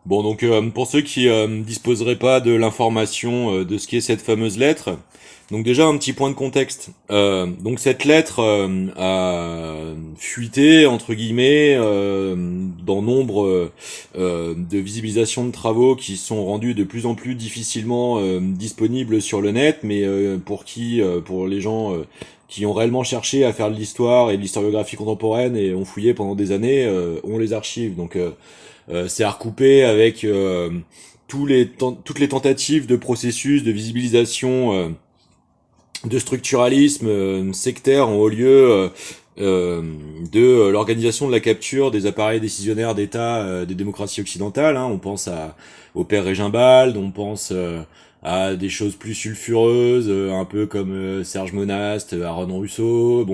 Bon, donc pour ceux qui disposeraient pas de l'information de ce qu'est cette fameuse lettre, donc déjà un petit point de contexte. Donc cette lettre a fuité entre guillemets dans nombre de visibilisations de travaux qui sont rendus de plus en plus difficilement disponibles sur le net, mais pour les gens qui ont réellement cherché à faire de l'histoire et de l'historiographie contemporaine et ont fouillé pendant des années, ont les archives. Donc c'est à recouper avec toutes les tentatives de processus de visibilisation de structuralisme sectaire ont eu lieu de l'organisation de la capture des appareils décisionnaires d'État des démocraties occidentales. Hein. On pense au père Régimbald, on pense à des choses plus sulfureuses, un peu comme Serge Monast, Aaron Russo,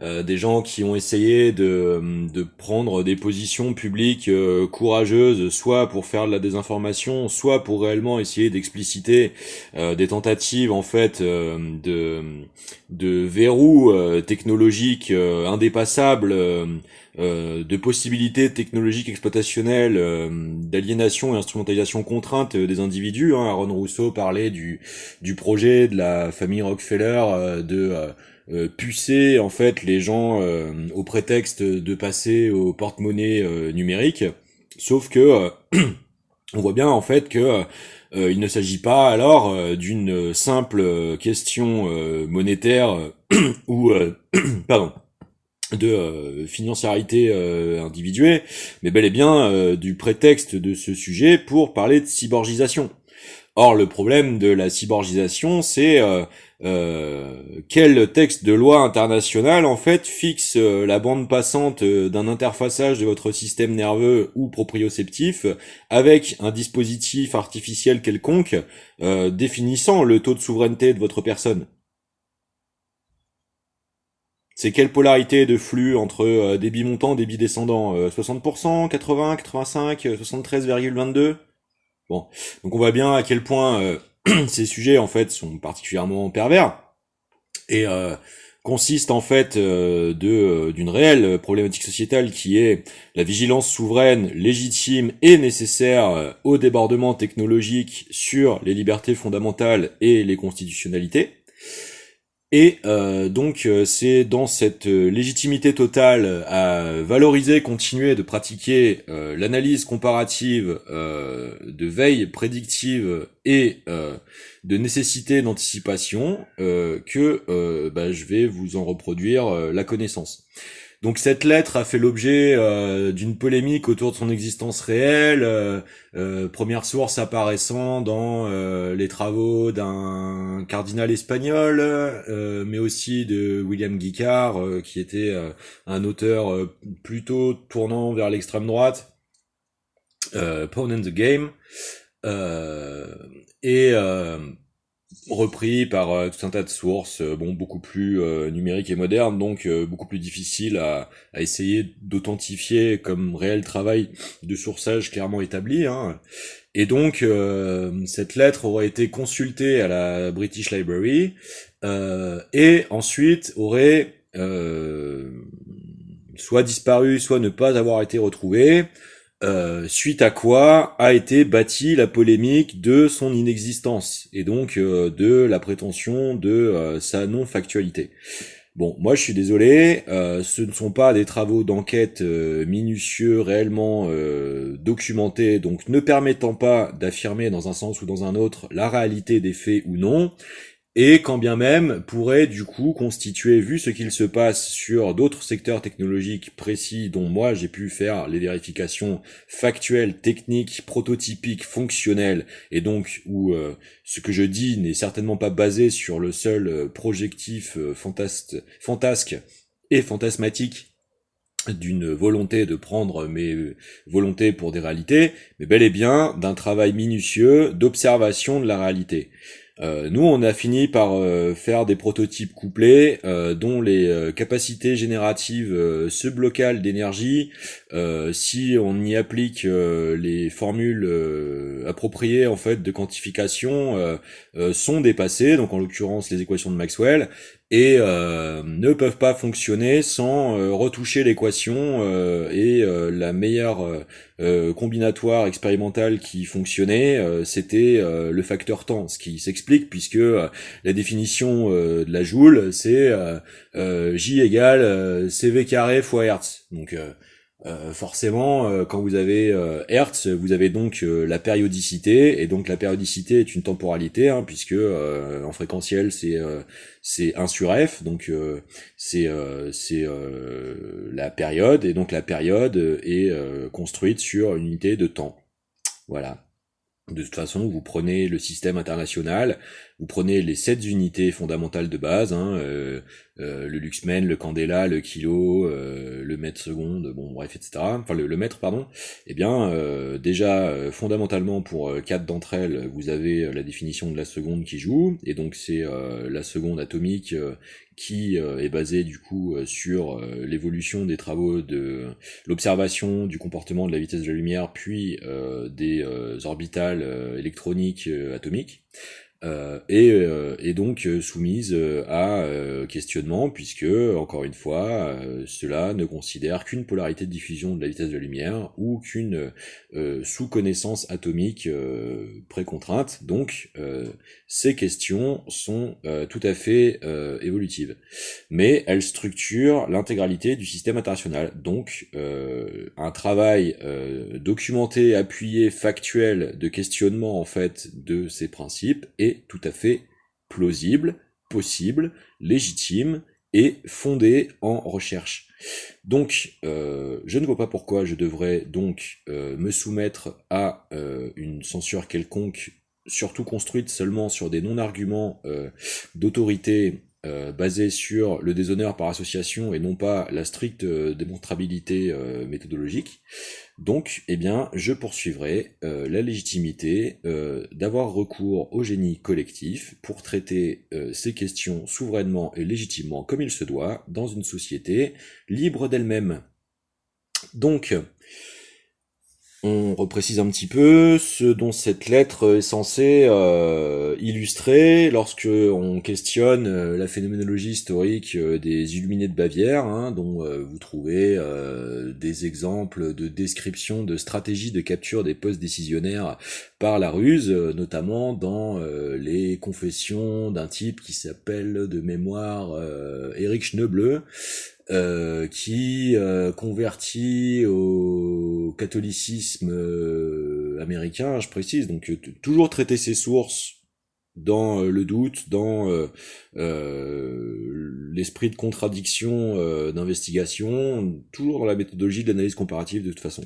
des gens qui ont essayé de prendre des positions publiques courageuses, soit pour faire de la désinformation, soit pour réellement essayer d'expliciter des tentatives en fait de verrous technologiques indépassables, de possibilités technologiques exploitationnelles, d'aliénation et instrumentalisation contrainte des individus. Hein. Aaron Rousseau parlait du projet de la famille Rockefeller pucer en fait les gens au prétexte de passer au porte-monnaie numérique. Sauf que on voit bien en fait que il ne s'agit pas alors d'une simple question monétaire ou pardon de financiarité individuée, mais bel et bien du prétexte de ce sujet pour parler de cyborgisation. Or, le problème de la cyborgisation, c'est quel texte de loi international en fait fixe la bande passante d'un interfaçage de votre système nerveux ou proprioceptif avec un dispositif artificiel quelconque définissant le taux de souveraineté de votre personne. C'est quelle polarité de flux entre débit montant, débit descendant 60%, 80, 85, 73,22. Bon, donc on voit bien à quel point ces sujets en fait sont particulièrement pervers et consistent en fait d'une réelle problématique sociétale qui est la vigilance souveraine, légitime et nécessaire au débordement technologique sur les libertés fondamentales et les constitutionnalités. Et c'est dans cette légitimité totale à valoriser, continuer de pratiquer l'analyse comparative de veille prédictive et de nécessité d'anticipation que je vais vous en reproduire la connaissance. Donc cette lettre a fait l'objet d'une polémique autour de son existence réelle, première source apparaissant dans les travaux d'un cardinal espagnol, mais aussi de William Guicard, qui était un auteur plutôt tournant vers l'extrême droite, Pawn and the Game, euh, et repris par tout un tas de sources, beaucoup plus numériques et modernes, donc beaucoup plus difficile à essayer d'authentifier comme réel travail de sourçage clairement établi. Hein. Et donc, cette lettre aurait été consultée à la British Library et ensuite aurait soit disparu, soit ne pas avoir été retrouvée. Suite à quoi a été bâtie la polémique de son inexistence et donc de la prétention de sa non-factualité. Bon, moi je suis désolé, ce ne sont pas des travaux d'enquête minutieux, réellement documentés, donc ne permettant pas d'affirmer dans un sens ou dans un autre la réalité des faits ou non, et quand bien même pourrait du coup constituer, vu ce qu'il se passe sur d'autres secteurs technologiques précis dont moi j'ai pu faire les vérifications factuelles, techniques, prototypiques, fonctionnelles, et donc où ce que je dis n'est certainement pas basé sur le seul projectif fantasque et fantasmatique d'une volonté de prendre mes volontés pour des réalités, mais bel et bien d'un travail minutieux d'observation de la réalité. Nous, on a fini par faire des prototypes couplés dont les capacités génératives sublocales d'énergie, si on y applique les formules appropriées en fait de quantification, sont dépassées. Donc en l'occurrence les équations de Maxwell et ne peuvent pas fonctionner sans retoucher l'équation et la meilleure combinatoire expérimentale qui fonctionnait, c'était le facteur temps, ce qui s'explique puisque la définition de la joule, c'est J égale CV carré fois Hertz. Donc forcément, quand vous avez Hertz, vous avez donc la périodicité, et donc la périodicité est une temporalité, hein, puisque en fréquentiel c'est 1 sur F, donc c'est la période, et donc la période est construite sur une unité de temps. Voilà. De toute façon, vous prenez le système international, vous prenez les 7 unités fondamentales de base, hein, le Luxmen, le Candela, le kilo, le mètre seconde, bon bref, etc. Enfin le mètre, pardon. Eh bien, déjà fondamentalement pour 4 d'entre elles, vous avez la définition de la seconde qui joue, et donc c'est la seconde atomique qui est basée du coup sur l'évolution des travaux de l'observation du comportement de la vitesse de la lumière, puis des orbitales électroniques atomiques. Et donc soumise à questionnement, puisque, encore une fois, cela ne considère qu'une polarité de diffusion de la vitesse de la lumière ou qu'une sous-connaissance atomique précontrainte. Donc ces questions sont tout à fait évolutives. Mais elles structurent l'intégralité du système international. Donc un travail documenté, appuyé, factuel de questionnement en fait de ces principes est tout à fait plausible, possible, légitime et fondé en recherche. Donc, je ne vois pas pourquoi je devrais donc me soumettre à une censure quelconque, surtout construite seulement sur des non-arguments d'autorité basés sur le déshonneur par association et non pas la stricte démonstrabilité méthodologique. Donc, eh bien, je poursuivrai la légitimité d'avoir recours au génie collectif pour traiter ces questions souverainement et légitimement comme il se doit dans une société libre d'elle-même. Donc, on reprécise un petit peu ce dont cette lettre est censée illustrer lorsque on questionne la phénoménologie historique des Illuminés de Bavière, hein, dont vous trouvez des exemples de description de stratégies de capture des postes décisionnaires par la ruse, notamment dans les confessions d'un type qui s'appelle de mémoire Éric Schneble, qui convertit au catholicisme américain, je précise, donc toujours traiter ses sources dans le doute, dans l'esprit de contradiction d'investigation, toujours dans la méthodologie de l'analyse comparative de toute façon.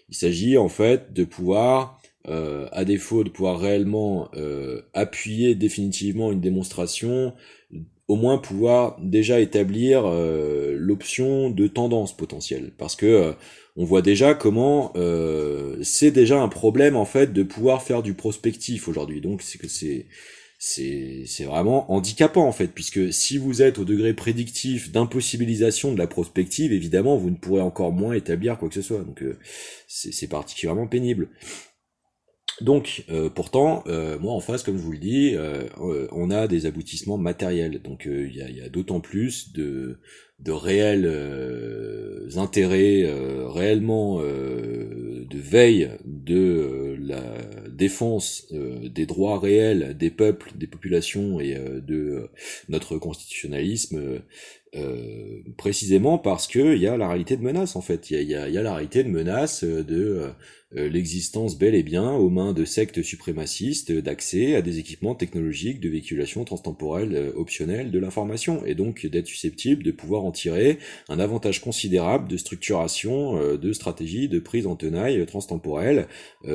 Il s'agit en fait de pouvoir, à défaut de pouvoir réellement appuyer définitivement une démonstration, au moins pouvoir déjà établir l'option de tendance potentielle, parce que on voit déjà comment c'est déjà un problème en fait de pouvoir faire du prospectif aujourd'hui. Donc c'est vraiment handicapant en fait, puisque si vous êtes au degré prédictif d'impossibilisation de la prospective, évidemment vous ne pourrez encore moins établir quoi que ce soit. Donc c'est particulièrement pénible. Donc, pourtant, moi en face, comme je vous le dis, on a des aboutissements matériels. Donc, il y a d'autant plus de réels intérêts, réellement de veille de la défense des droits réels des peuples, des populations et de notre constitutionnalisme. Précisément parce que il y a la réalité de menace en fait, il y a la réalité de menace de l'existence bel et bien aux mains de sectes suprémacistes d'accès à des équipements technologiques de véhiculation transtemporelle optionnelle de l'information, et donc d'être susceptible de pouvoir en tirer un avantage considérable de structuration de stratégies de prise en tenaille transtemporelle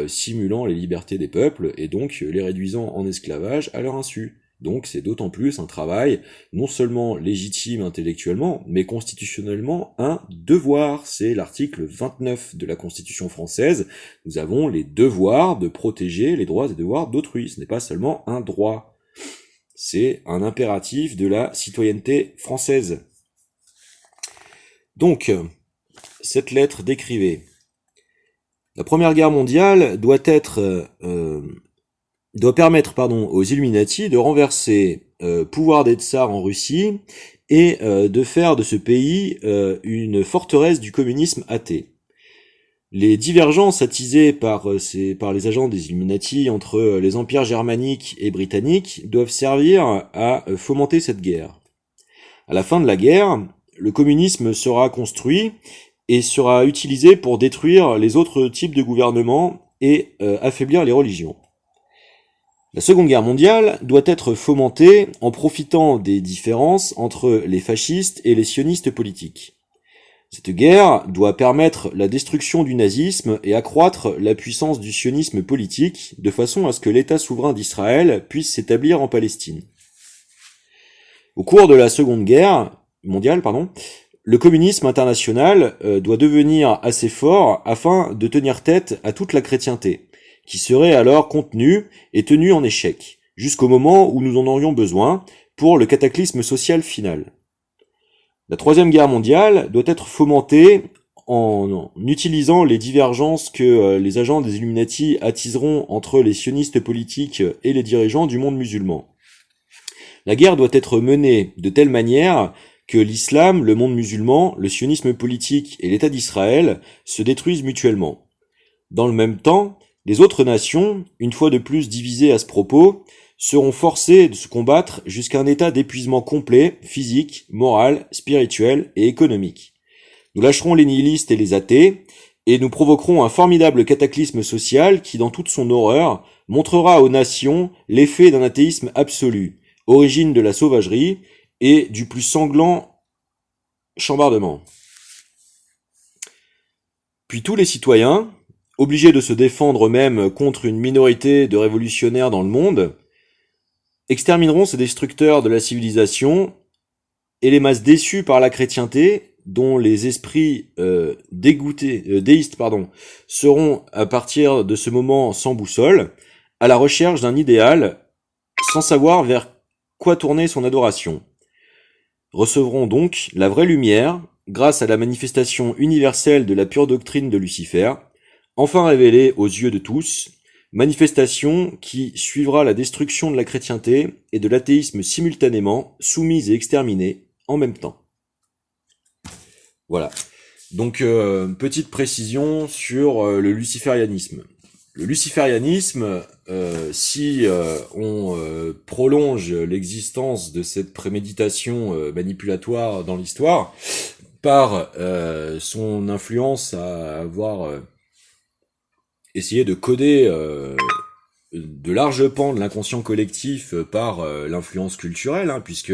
simulant les libertés des peuples et donc les réduisant en esclavage à leur insu. Donc c'est d'autant plus un travail non seulement légitime intellectuellement, mais constitutionnellement un devoir. C'est l'article 29 de la Constitution française. Nous avons les devoirs de protéger les droits et devoirs d'autrui. Ce n'est pas seulement un droit. C'est un impératif de la citoyenneté française. Donc, cette lettre décrivait: la Première Guerre mondiale doit être doit permettre, aux Illuminati de renverser pouvoir des tsars en Russie et de faire de ce pays une forteresse du communisme athée. Les divergences attisées par les agents des Illuminati entre les empires germaniques et britanniques doivent servir à fomenter cette guerre. À la fin de la guerre, le communisme sera construit et sera utilisé pour détruire les autres types de gouvernements et affaiblir les religions. La Seconde Guerre mondiale doit être fomentée en profitant des différences entre les fascistes et les sionistes politiques. Cette guerre doit permettre la destruction du nazisme et accroître la puissance du sionisme politique de façon à ce que l'État souverain d'Israël puisse s'établir en Palestine. Au cours de la Seconde Guerre mondiale, le communisme international doit devenir assez fort afin de tenir tête à toute la chrétienté, qui serait alors contenue et tenue en échec, jusqu'au moment où nous en aurions besoin pour le cataclysme social final. La Troisième Guerre mondiale doit être fomentée en utilisant les divergences que les agents des Illuminati attiseront entre les sionistes politiques et les dirigeants du monde musulman. La guerre doit être menée de telle manière que l'islam, le monde musulman, le sionisme politique et l'État d'Israël se détruisent mutuellement. Dans le même temps, les autres nations, une fois de plus divisées à ce propos, seront forcées de se combattre jusqu'à un état d'épuisement complet, physique, moral, spirituel et économique. Nous lâcherons les nihilistes et les athées, et nous provoquerons un formidable cataclysme social qui, dans toute son horreur, montrera aux nations l'effet d'un athéisme absolu, origine de la sauvagerie et du plus sanglant chambardement. Puis tous les citoyens, obligés de se défendre eux-mêmes contre une minorité de révolutionnaires dans le monde, extermineront ces destructeurs de la civilisation et les masses déçues par la chrétienté, dont les esprits déistes seront à partir de ce moment sans boussole, à la recherche d'un idéal, sans savoir vers quoi tourner son adoration. Recevront donc la vraie lumière grâce à la manifestation universelle de la pure doctrine de Lucifer, enfin révélée aux yeux de tous, manifestation qui suivra la destruction de la chrétienté et de l'athéisme simultanément, soumise et exterminée en même temps. Voilà. Donc, petite précision sur le luciférianisme. Le luciférianisme, si on prolonge l'existence de cette préméditation manipulatoire dans l'histoire, par son influence à avoir essayé de coder de larges pans de l'inconscient collectif par l'influence culturelle, puisque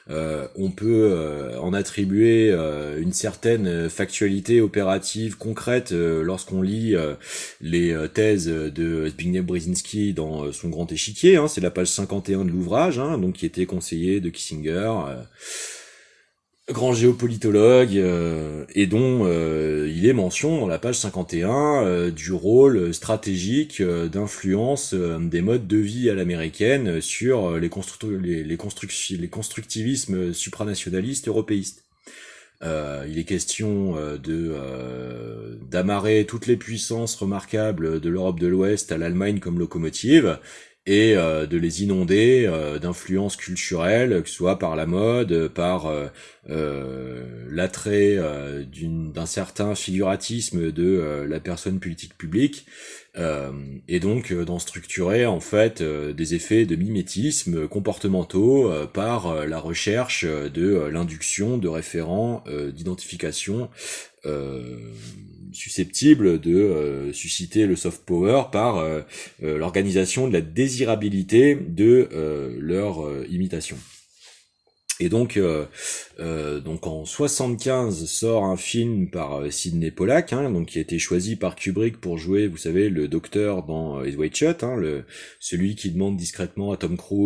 on peut en attribuer une certaine factualité opérative concrète lorsqu'on lit les thèses de Zbigniew Brzezinski dans son Grand Échiquier, c'est la page 51 de l'ouvrage, donc qui était conseiller de Kissinger, grand géopolitologue, et dont il est mention dans la page 51 du rôle stratégique d'influence des modes de vie à l'américaine sur les constructivismes supranationalistes européistes. Il est question d'amarrer toutes les puissances remarquables de l'Europe de l'Ouest à l'Allemagne comme locomotive, et de les inonder d'influences culturelles, que ce soit par la mode, par l'attrait d'un certain figuratisme de la personne politique publique, et donc d'en structurer en fait des effets de mimétisme comportementaux par la recherche de l'induction de référents d'identification susceptibles de susciter le soft power par l'organisation de la désirabilité de leur imitation. Et donc en 75 sort un film par Sidney Pollack, donc qui a été choisi par Kubrick pour jouer, vous savez, le docteur dans Eyes Wide Shut, celui qui demande discrètement à Tom Cruise